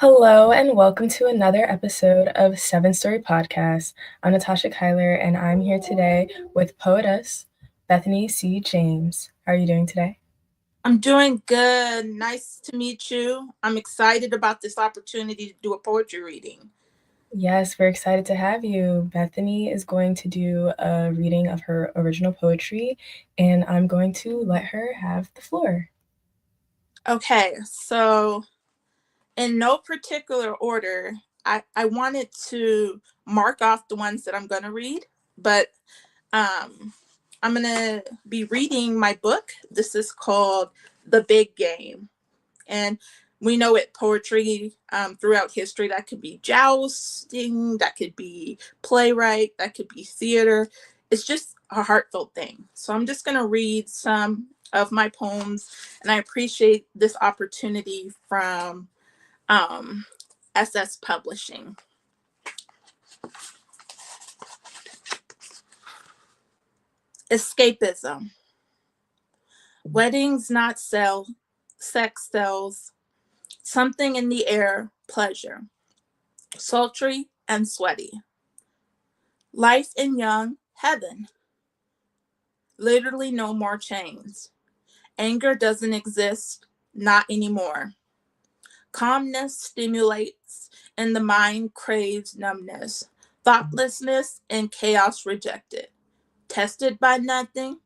Hello and welcome to another episode of Seven Story Podcast. I'm Natasha Kyler and I'm here today with poetess Bethany C. James. How are you doing today? I'm doing good. Nice to meet you. I'm excited about this opportunity to do a poetry reading. Yes, we're excited to have you. Bethany is going to do a reading of her original poetry, and I'm going to let her have the floor. Okay, so in no particular order, I wanted to mark off the ones that I'm going to read, but um, I'm going to be reading my book. This is called The Big Game. And we know it poetry throughout history. That could be jousting, that could be playwright, that could be theater. It's just a heartfelt thing. So I'm just going to read some of my poems, and I appreciate this opportunity from um, SS Publishing. Escapism. Weddings not sell, sex sells, something in the air, pleasure, sultry and sweaty. Life in young, heaven. Literally no more chains. Anger doesn't exist, not anymore. Calmness stimulates, and the mind craves numbness. Thoughtlessness and chaos rejected. Tested by nothing,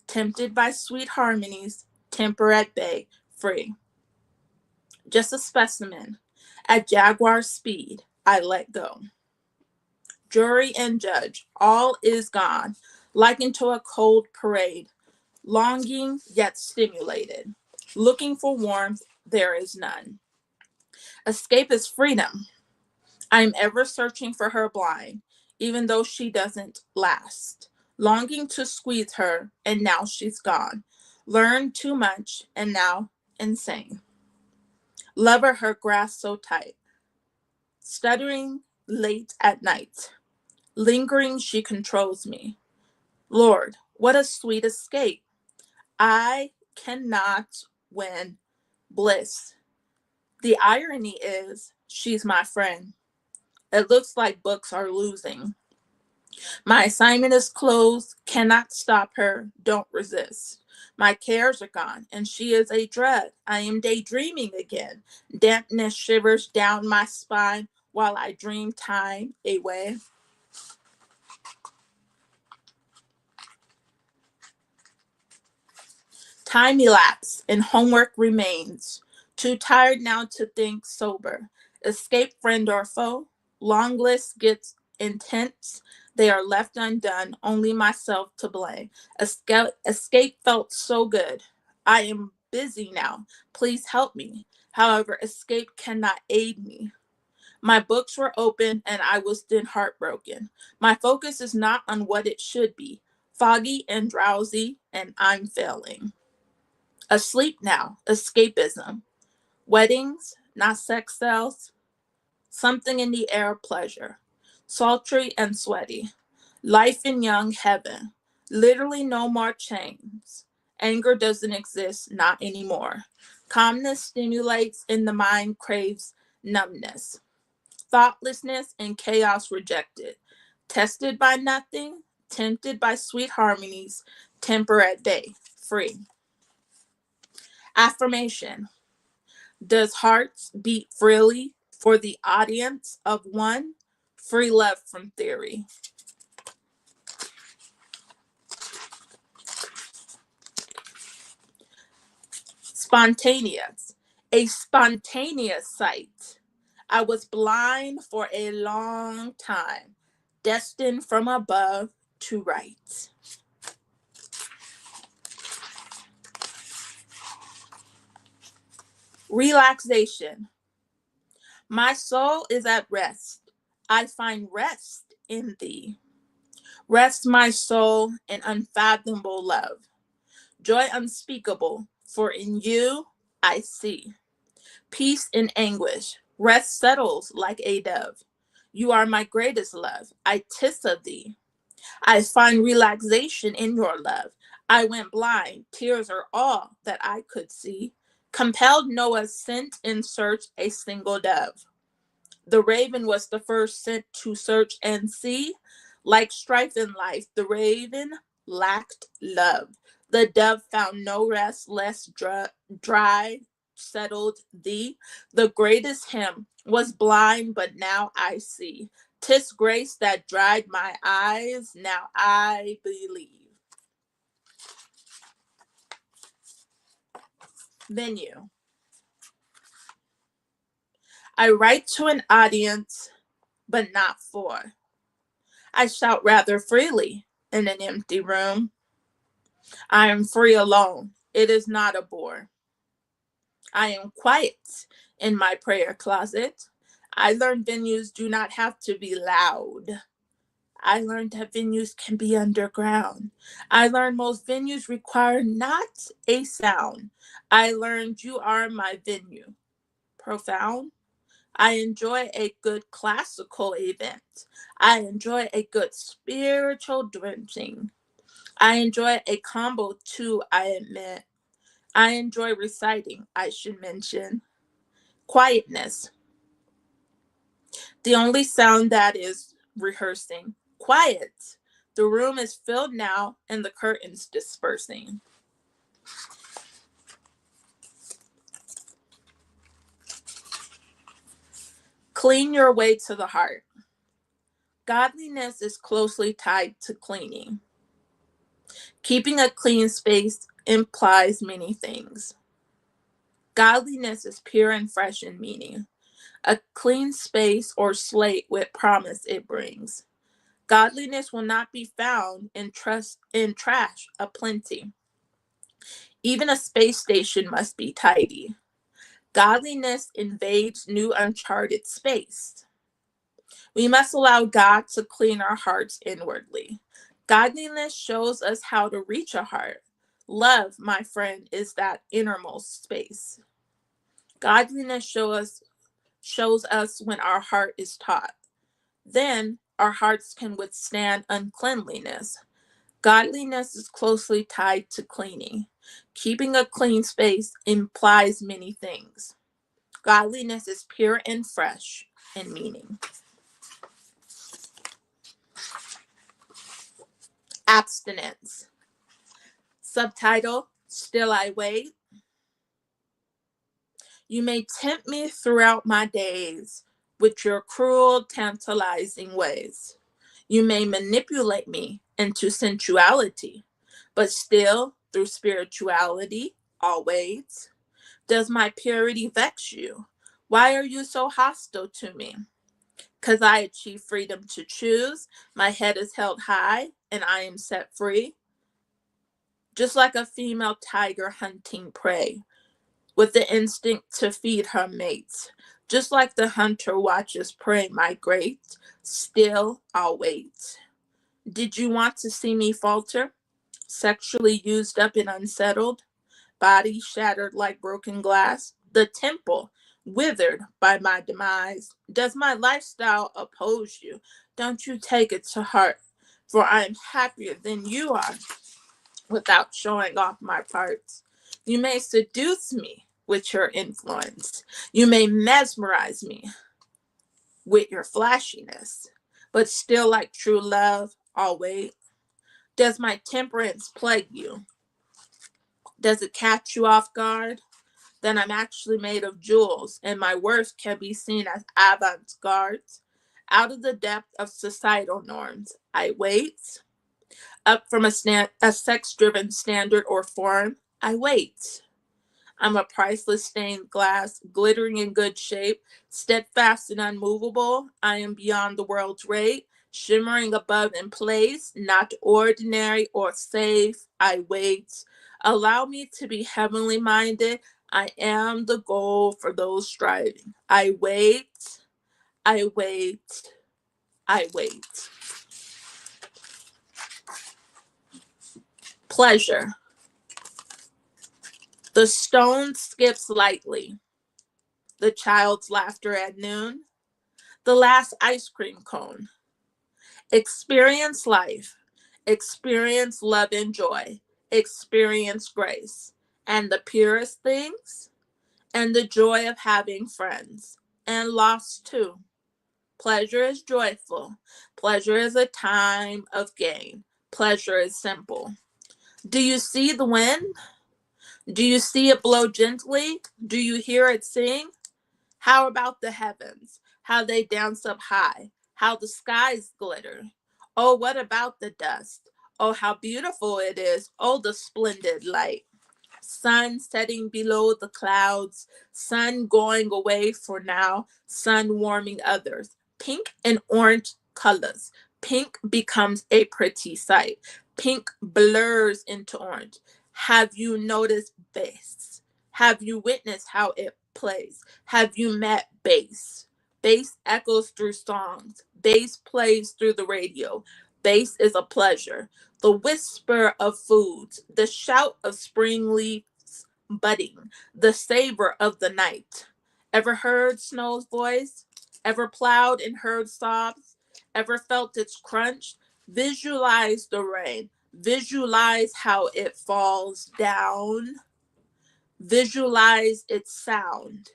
tempted by sweet harmonies, temper at bay, free. Just a specimen. At jaguar speed, I let go. Jury and judge, all is gone, like into a cold parade, longing yet stimulated. Looking for warmth, there is none. Escape is freedom. I am ever searching for her blind, even though she doesn't last. Longing to squeeze her, and now she's gone. Learned too much, and now insane. Lover her grasp so tight. Stuttering late at night. Lingering, she controls me. Lord, what a sweet escape. I cannot win bliss. The irony is, she's my friend. It looks like books are losing. My assignment is closed, cannot stop her, don't resist. My cares are gone, and she is a dread. I am daydreaming again. Dampness shivers down my spine while I dream time away. Time elapsed and homework remains. Too tired now to think sober. Escape friend or foe. Long list gets intense. They are left undone. Only myself to blame. Escape felt so good. I am busy now. Please help me. However, escape cannot aid me. My books were open and I was then heartbroken. My focus is not on what it should be. Foggy and drowsy, and I'm failing. Asleep now, escapism. Weddings, not sex cells. Something in the air, pleasure. Sultry and sweaty. Life in young heaven. Literally no more chains. Anger doesn't exist, not anymore. Calmness stimulates and the mind craves numbness. Thoughtlessness and chaos rejected. Tested by nothing, tempted by sweet harmonies, temper at bay, free. Affirmation. Does hearts beat freely for the audience of one? Free love from theory. Spontaneous. A spontaneous sight. I was blind for a long time, destined from above to write. Relaxation. My soul is at rest. I find rest in thee. Rest my soul in unfathomable love, joy unspeakable, for in you I see. Peace in anguish, rest settles like a dove. You are my greatest love, I tis of thee. I find relaxation in your love. I went blind, tears are all that I could see. Compelled Noah sent in search a single dove. The raven was the first sent to search and see. Like strife in life, the raven lacked love. The dove found no rest, less dry settled thee. The greatest hymn was blind, but now I see. 'Tis grace that dried my eyes, now I believe. Venue. I write to an audience, but not for. I shout rather freely in an empty room. I am free alone. It is not a bore. I am quiet in my prayer closet. I learned venues do not have to be loud. I learned that venues can be underground. I learned most venues require not a sound. I learned you are my venue. Profound. I enjoy a good classical event. I enjoy a good spiritual drenching. I enjoy a combo too, I admit. I enjoy reciting, I should mention. Quietness. The only sound that is rehearsing. Quiet. The room is filled now and the curtains dispersing. Clean your way to the heart. Godliness is closely tied to cleaning. Keeping a clean space implies many things. Godliness is pure and fresh in meaning. A clean space or slate with promise it brings. Godliness will not be found in trash aplenty. Even a space station must be tidy. Godliness invades new uncharted space. We must allow God to clean our hearts inwardly. Godliness shows us how to reach a heart. Love, my friend, is that innermost space. Godliness shows us when our heart is taught. Then our hearts can withstand uncleanliness. Godliness is closely tied to cleaning. Keeping a clean space implies many things. Godliness is pure and fresh in meaning. Abstinence. Subtitle, Still I Wait. You may tempt me throughout my days with your cruel, tantalizing ways. You may manipulate me into sensuality, but still, through spirituality, always. Does my purity vex you? Why are you so hostile to me? 'Cause I achieve freedom to choose, my head is held high, and I am set free. Just like a female tiger hunting prey, with the instinct to feed her mates. Just like the hunter watches prey migrate, still I'll wait. Did you want to see me falter? Sexually used up and unsettled, body shattered like broken glass, the temple withered by my demise. Does my lifestyle oppose you? Don't you take it to heart, for I am happier than you are without showing off my parts. You may seduce me with your influence. You may mesmerize me with your flashiness, but still, like true love, I'll wait. Does my temperance plague you? Does it catch you off guard? Then I'm actually made of jewels, and my worth can be seen as avant-garde. Out of the depth of societal norms, I wait. Up from a sex-driven standard or form, I wait. I'm a priceless stained glass, glittering in good shape, steadfast and unmovable. I am beyond the world's rate, shimmering above in place, not ordinary or safe. I wait. Allow me to be heavenly minded. I am the goal for those striving. I wait. I wait. I wait. Pleasure. The stone skips lightly. The child's laughter at noon. The last ice cream cone. Experience life. Experience love and joy. Experience grace. And the purest things? and the joy of having friends, and loss too. Pleasure is joyful. Pleasure is a time of gain. Pleasure is simple. Do you see the wind? Do you see it blow gently? Do you hear it sing? How about the heavens? How they dance up high? How the skies glitter? Oh, what about the dust? Oh, how beautiful it is. Oh, the splendid light. Sun setting below the clouds, sun going away for now, sun warming others. Pink and orange colors. Pink becomes a pretty sight. Pink blurs into orange. Have you noticed bass? Have you witnessed how it plays? Have you met bass? Bass echoes through songs. Bass plays through the radio. Bass is a pleasure. The whisper of foods, the shout of spring leaves budding, the savor of the night. Ever heard snow's voice? Ever plowed and heard sobs? Ever felt its crunch? Visualize the rain. Visualize how it falls down. Visualize its sound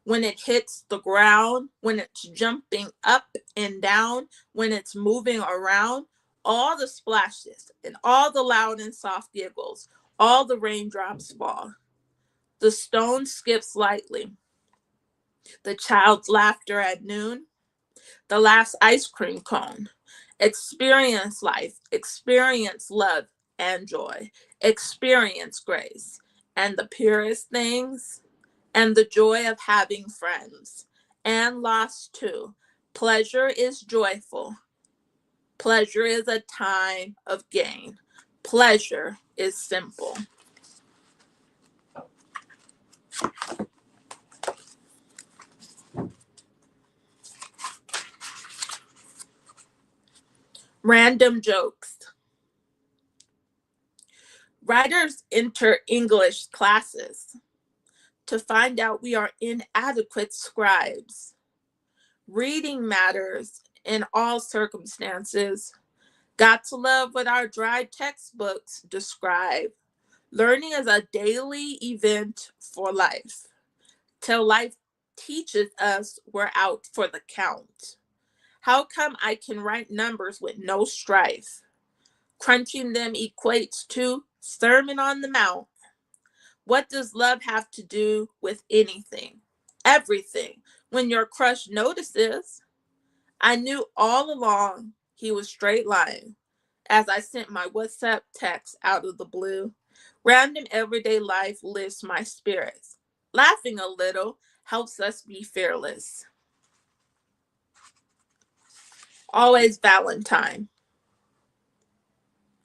when it hits the ground, when it's jumping up and down, when it's moving around, all the splashes and all the loud and soft giggles, all the raindrops fall. The stone skips lightly, the child's laughter at noon, the last ice cream cone. Experience life, experience love and joy, experience grace, and the purest things and the joy of having friends, and loss too. Pleasure is joyful. Pleasure is a time of gain. Pleasure is simple. Random jokes. Writers enter English classes to find out we are inadequate scribes. Reading matters in all circumstances. Got to love what our dry textbooks describe. Learning is a daily event for life. Till life teaches us we're out for the count. How come I can write numbers with no strife? Crunching them equates to Sermon on the Mount. What does love have to do with anything? Everything. When your crush notices, I knew all along he was straight lying as I sent my WhatsApp text out of the blue. Random everyday life lifts my spirits. Laughing a little helps us be fearless. Always Valentine.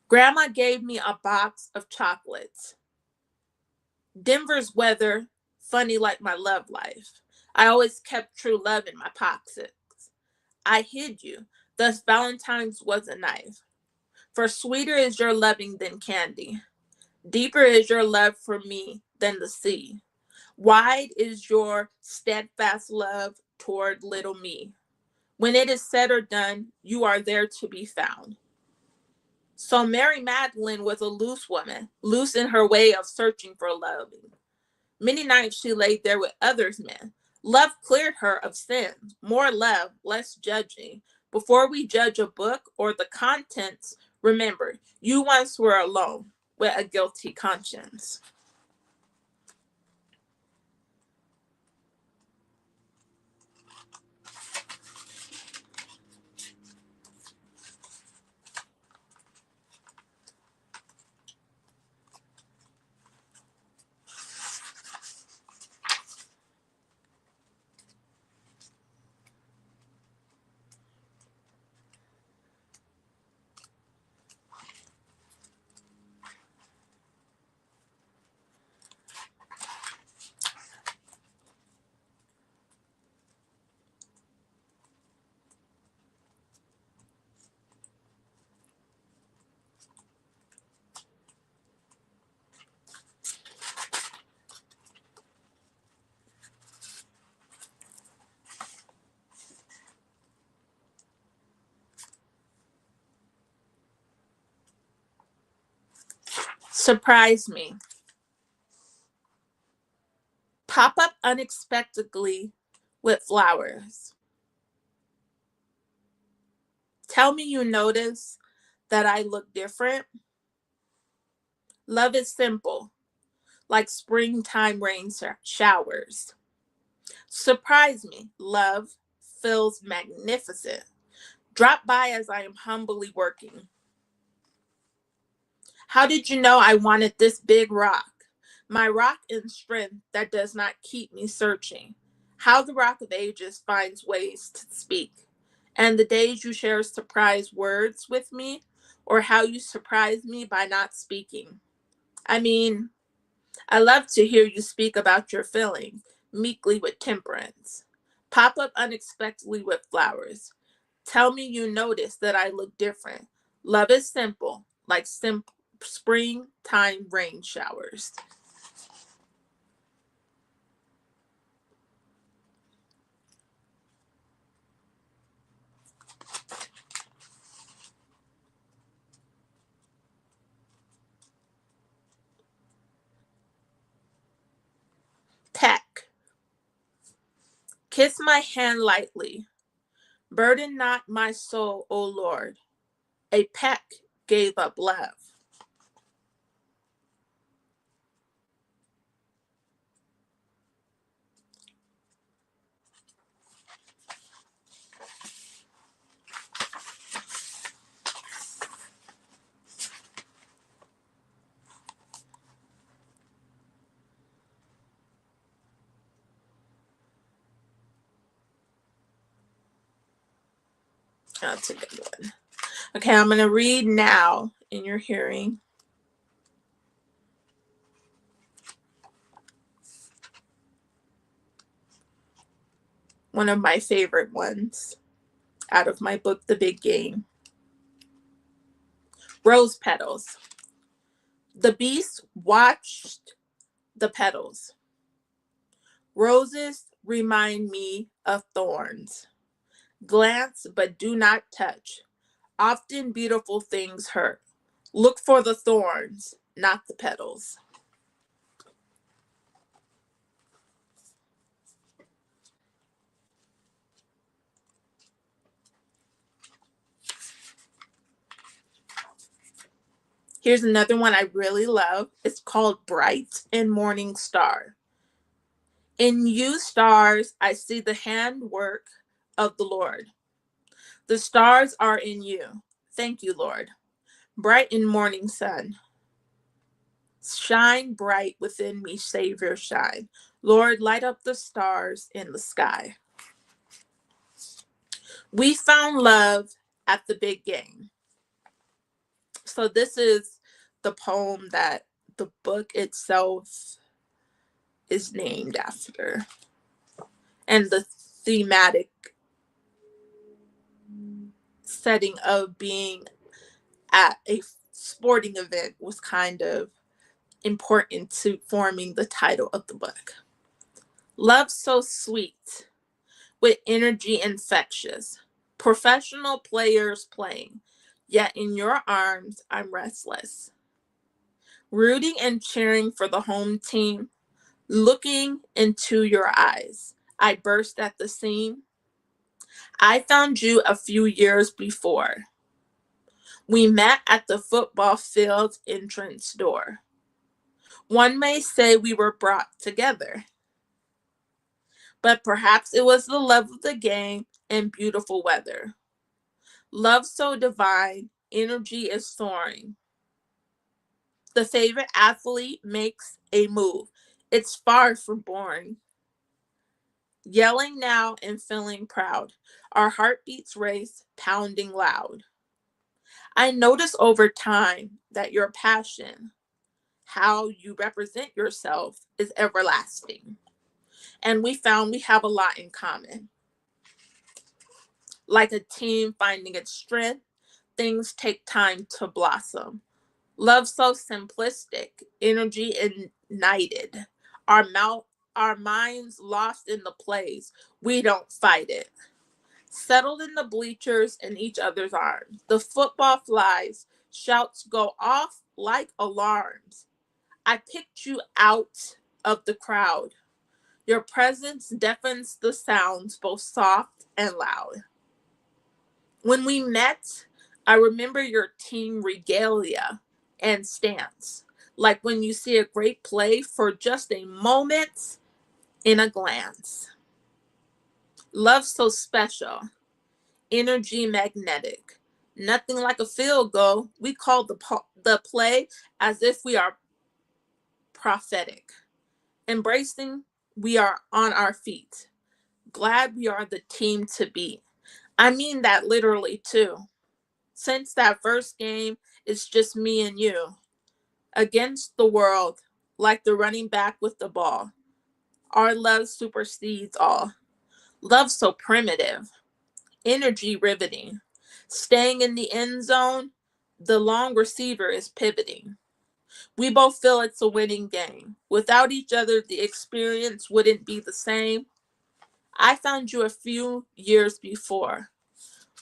Grandma gave me a box of chocolates. Denver's weather, funny like my love life. I always kept true love in my pockets. I hid you, thus Valentine's was a knife. For sweeter is your loving than candy. Deeper is your love for me than the sea. Wide is your steadfast love toward little me. When it is said or done, you are there to be found. So Mary Magdalene was a loose woman, loose in her way of searching for love. Many nights she laid there with others men. Love cleared her of sins, more love, less judging. Before we judge a book or the contents, remember, you once were alone with a guilty conscience. Surprise me. Pop up unexpectedly with flowers. Tell me you notice that I look different. Love is simple, like springtime rain showers. Surprise me. Love feels magnificent. Drop by as I am humbly working. How did you know I wanted this big rock? My rock in strength that does not keep me searching. How the rock of ages finds ways to speak. And the days you share surprise words with me, or how you surprise me by not speaking. I mean, I love to hear you speak about your feelings, meekly with temperance. Pop up unexpectedly with flowers. Tell me you notice that I look different. Love is simple, like springtime rain showers. Peck. Kiss my hand lightly. Burden not my soul, O Lord. A peck gave up love. That's a good one. Okay, I'm going to read now in your hearing. One of my favorite ones out of my book, The Big Game. Rose petals. The beast watched the petals. Roses remind me of thorns. Glance but do not touch. Often beautiful things hurt. Look for the thorns, not the petals. Here's another one I really love. It's called Bright and Morning Star. In you, stars, I see the handwork of the Lord. The stars are in you. Thank you, Lord. Bright and morning sun. Shine bright within me, Savior, shine. Lord, light up the stars in the sky. We found love at the big game. So this is the poem that the book itself is named after. And the thematic setting of being at a sporting event was kind of important to forming the title of the book. Love so sweet, with energy infectious, professional players playing, yet in your arms I'm restless. Rooting and cheering for the home team, looking into your eyes, I burst at the seam. I found you a few years before. We met at the football field's entrance door. One may say we were brought together, but perhaps it was the love of the game and beautiful weather. Love so divine, energy is soaring. The favorite athlete makes a move. It's far from boring. Yelling now and feeling proud. Our heartbeats race, pounding loud. I notice over time that your passion, how you represent yourself, is everlasting. And we found we have a lot in common. Like a team finding its strength, things take time to blossom. Love so simplistic, energy ignited. Our minds lost in the plays. We don't fight it. Settled in the bleachers in each other's arms. The football flies, shouts go off like alarms. I picked you out of the crowd. Your presence deafens the sounds, both soft and loud. When we met, I remember your team regalia and stance, like when you see a great play for just a moment in a glance. Love so special, energy magnetic. Nothing like a field goal. We call the play as if we are prophetic. Embracing, we are on our feet. Glad we are the team to beat. I mean that literally too. Since that first game, it's just me and you against the world, like the running back with the ball. Our love supersedes all. Love so primitive, energy riveting. Staying in the end zone, the long receiver is pivoting. We both feel it's a winning game. Without each other, the experience wouldn't be the same. I found you a few years before.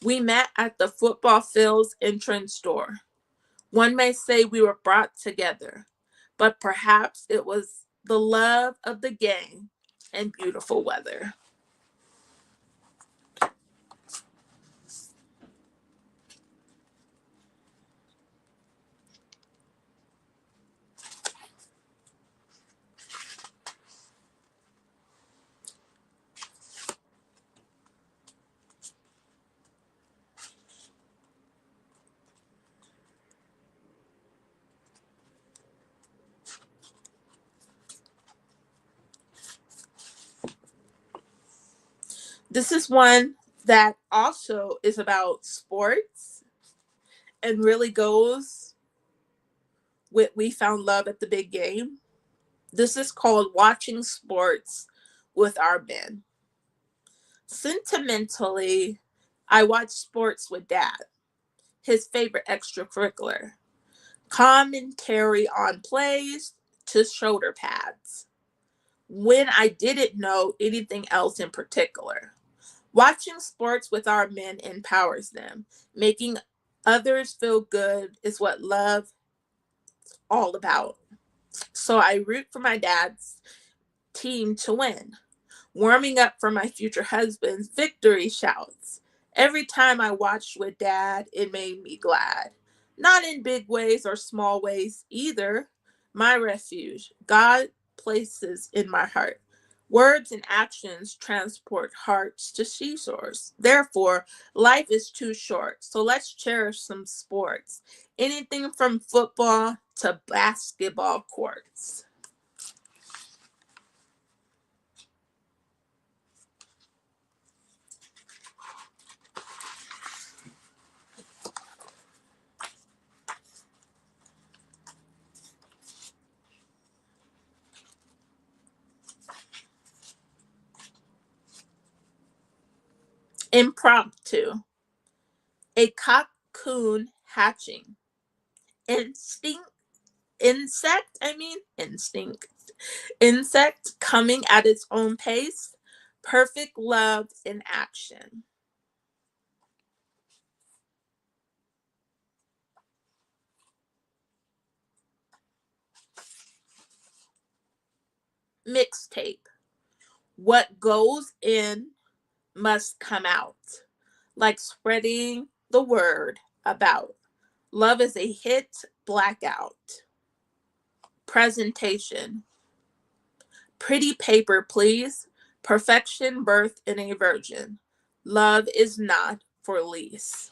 We met at the football field's entrance door. One may say we were brought together, but perhaps it was the love of the game and beautiful weather. This is one that also is about sports and really goes with We Found Love at the Big Game. This is called Watching Sports with Our Men. Sentimentally, I watch sports with Dad, his favorite extracurricular. Commentary on plays to shoulder pads. When I didn't know anything else in particular. Watching sports with our men empowers them. Making others feel good is what love is all about. So I root for my dad's team to win. Warming up for my future husband's victory shouts. Every time I watched with Dad, it made me glad. Not in big ways or small ways either. My refuge, God places in my heart. Words and actions transport hearts to seashores. Therefore, life is too short, so let's cherish some sports. Anything from football to basketball courts. Impromptu. A cocoon hatching. Instinct, instinct. Insect coming at its own pace. Perfect love in action. Mixtape. What goes in must come out. Like spreading the word about. Love is a hit blackout. Presentation. Pretty paper, please. Perfection birthed in a virgin. Love is not for lease.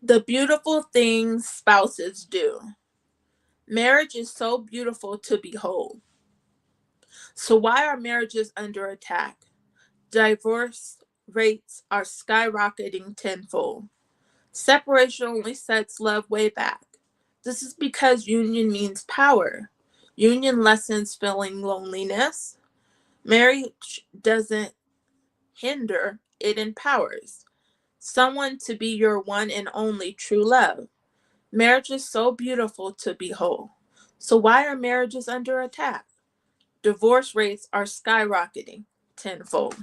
The beautiful things spouses do. Marriage is so beautiful to behold. So why are marriages under attack? Divorce rates are skyrocketing tenfold. Separation only sets love way back. This is because union means power. Union lessens feeling loneliness. Marriage doesn't hinder, it empowers. Someone to be your one and only true love. Marriage is so beautiful to behold. So why are marriages under attack? Divorce rates are skyrocketing tenfold.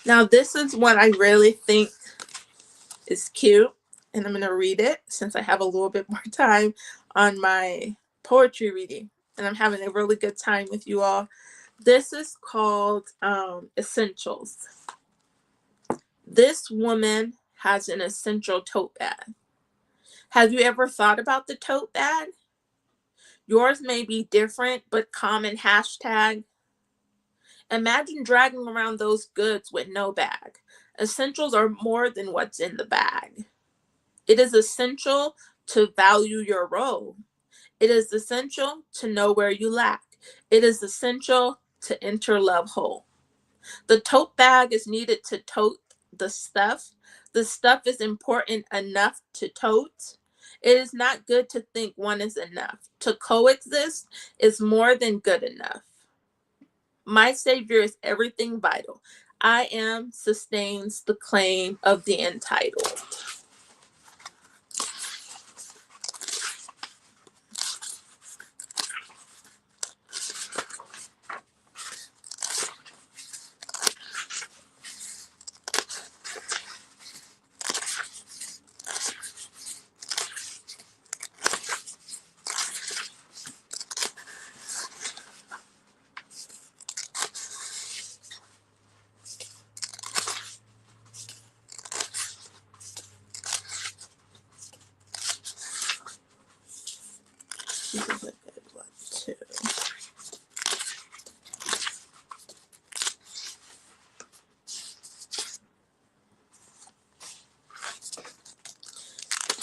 Now, this is what I really think is cute, and I'm going to read it since I have a little bit more time on my poetry reading, and I'm having a really good time with you all. This is called Essentials. This woman has an essential tote bag. Have you ever thought about the tote bag? Yours may be different, but common hashtag. Imagine dragging around those goods with no bag. Essentials are more than what's in the bag. It is essential to value your role. It is essential to know where you lack. It is essential to enter love whole. The tote bag is needed to tote the stuff. The stuff is important enough to tote. It is not good to think one is enough. To coexist is more than good enough. My Savior is everything vital. I am sustains the claim of the entitled. This is a good one too.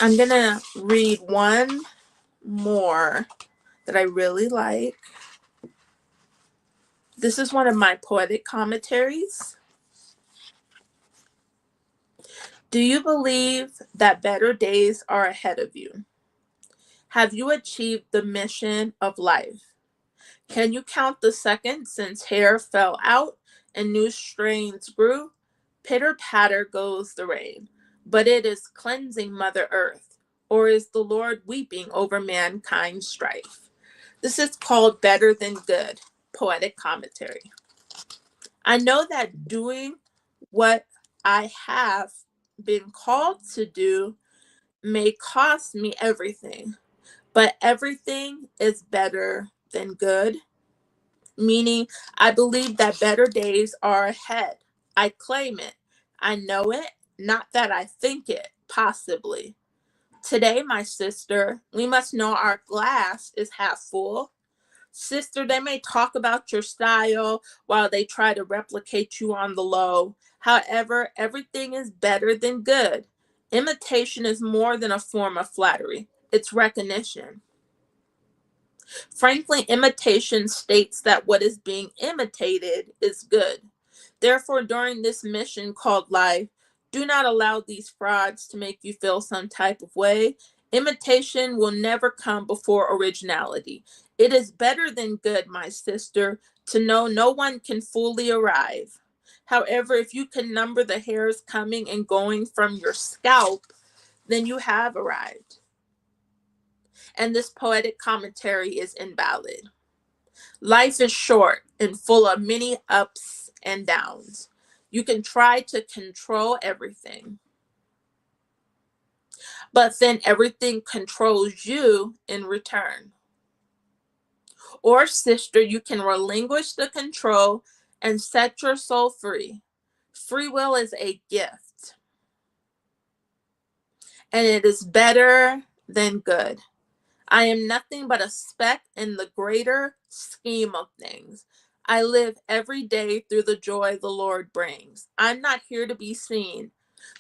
I'm gonna read one more that I really like. This is one of my poetic commentaries. Do you believe that better days are ahead of you? Have you achieved the mission of life? Can you count the seconds since hair fell out and new strains grew? Pitter patter goes the rain, but it is cleansing Mother Earth, or is the Lord weeping over mankind's strife? This is called Better Than Good, poetic commentary. I know that doing what I have been called to do may cost me everything, but everything is better than good. Meaning, I believe that better days are ahead. I claim it. I know it, not that I think it, possibly. Today, my sister, we must know our glass is half full. Sister, they may talk about your style while they try to replicate you on the low. However, everything is better than good. Imitation is more than a form of flattery, it's recognition. Frankly, imitation states that what is being imitated is good. Therefore, during this mission called life, do not allow these frauds to make you feel some type of way. Imitation will never come before originality. It is better than good, my sister, to know no one can fully arrive. However, if you can number the hairs coming and going from your scalp, then you have arrived. And this poetic commentary is invalid. Life is short and full of many ups and downs. You can try to control everything, but then everything controls you in return. Or, sister, you can relinquish the control and set your soul free. Free will is a gift, and it is better than good. I am nothing but a speck in the greater scheme of things. I live every day through the joy the Lord brings. I'm not here to be seen.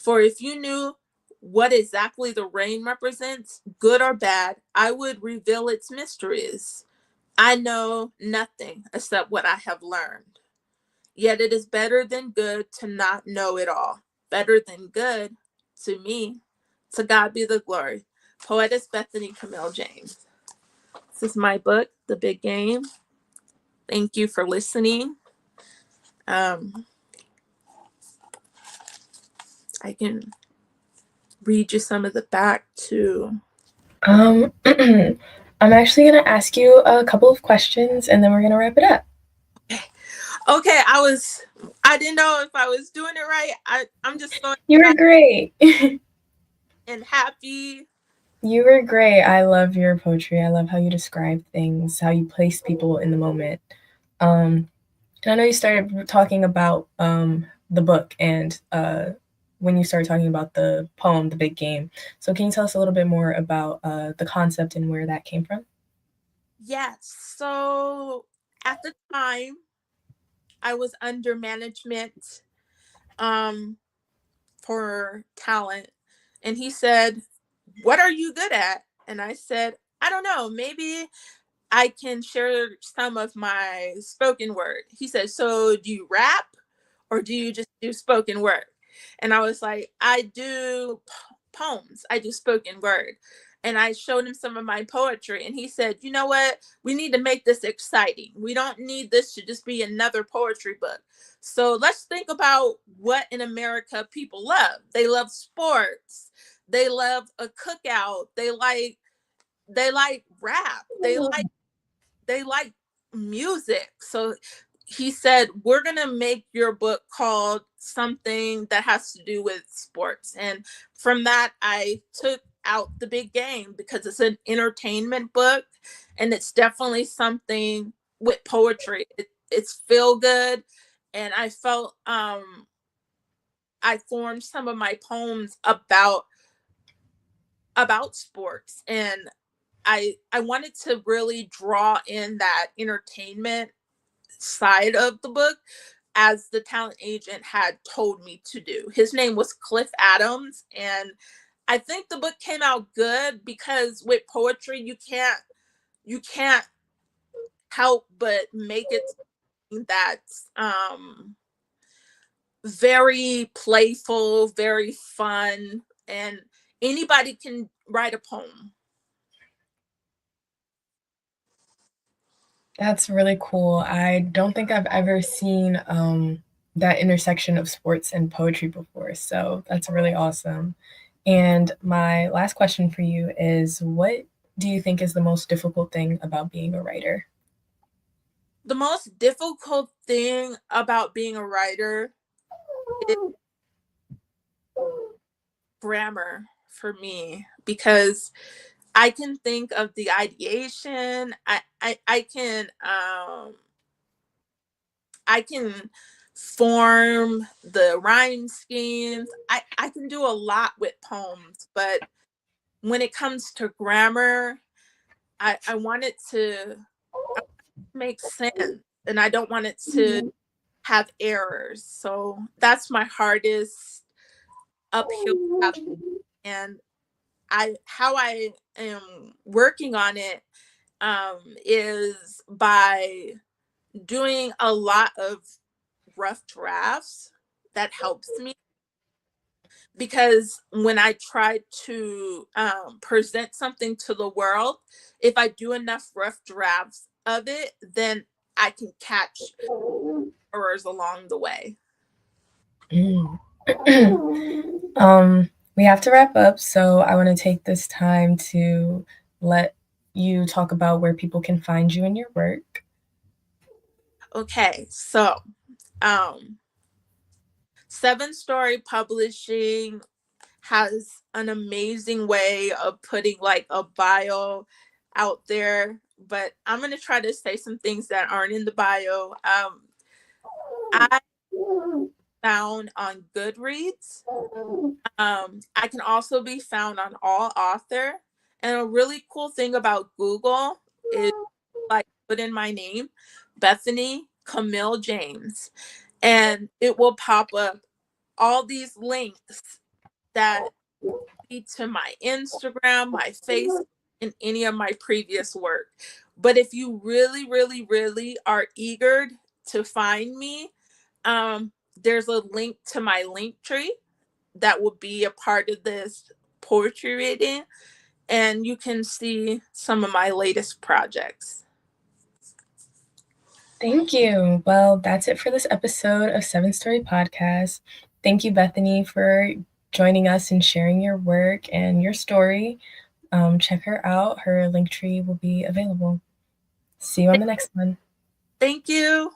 For if you knew what exactly the rain represents, good or bad, I would reveal its mysteries. I know nothing except what I have learned. Yet it is better than good to not know it all. Better than good to me. To God be the glory. Poetess Bethany Camille James. This is my book, The Big Game. Thank you for listening. I can read you some of the back too. I'm actually going to ask you a couple of questions and then we're going to wrap it up. Okay, I didn't know if I was doing it right. I'm just so You were excited great. and happy. You were great. I love your poetry. I love how you describe things, how you place people in the moment. Um, and I know you started talking about the book and when you started talking about the poem, The Big Game. So, can you tell us a little bit more about the concept and where that came from? Yes. So at the time, I was under management um, for talent. And he said, "What are you good at?" And I said, "I don't know. Maybe I can share some of my spoken word." He said, "So do you rap or do you just do spoken word?" And I was like, "I do poems. I do spoken word." And I showed him some of my poetry, and he said, "You know what? We need to make this exciting. We don't need this to just be another poetry book. So let's think about what in America people love. They love sports. They love a cookout. They like rap. They like music." So he said, "We're going to make your book called something that has to do with sports." And from that, I took out The Big Game because it's an entertainment book, and it's definitely something with poetry. It's feel good. And I felt I formed some of my poems about sports, and I wanted to really draw in that entertainment side of the book, as the talent agent had told me to do. His name was Cliff Adams, and I think the book came out good because with poetry you can't help but make it something that's very playful, very fun, and anybody can write a poem. That's really cool. I don't think I've ever seen that intersection of sports and poetry before. So that's really awesome. And my last question for you is, what do you think is the most difficult thing about being a writer? The most difficult thing about being a writer is grammar for me, because I can think of the ideation. I can form the rhyme schemes. I can do a lot with poems, but when it comes to grammar, I want it to make sense, and I don't want it to have errors. So that's my hardest uphill battle. And how I am working on it is by doing a lot of rough drafts. That helps me, because when I try to present something to the world, if I do enough rough drafts of it, then I can catch errors along the way. Mm. We have to wrap up, so I want to take this time to let you talk about where people can find you and your work. Okay, so um, Seven Story Publishing has an amazing way of putting like a bio out there, but I'm going to try to say some things that aren't in the bio. I found on Goodreads. I can also be found on All Author. And a really cool thing about Google is, like, put in my name, Bethany Camille James, and it will pop up all these links that lead to my Instagram, my Facebook, and any of my previous work. But if you really, really, really are eager to find me, there's a link to my link tree that will be a part of this poetry reading, and you can see some of my latest projects. Thank you. Well, that's it for this episode of Seven Story Podcast. Thank you, Bethany, for joining us and sharing your work and your story. Check her out. Her link tree will be available. See you on the next one. Thank you.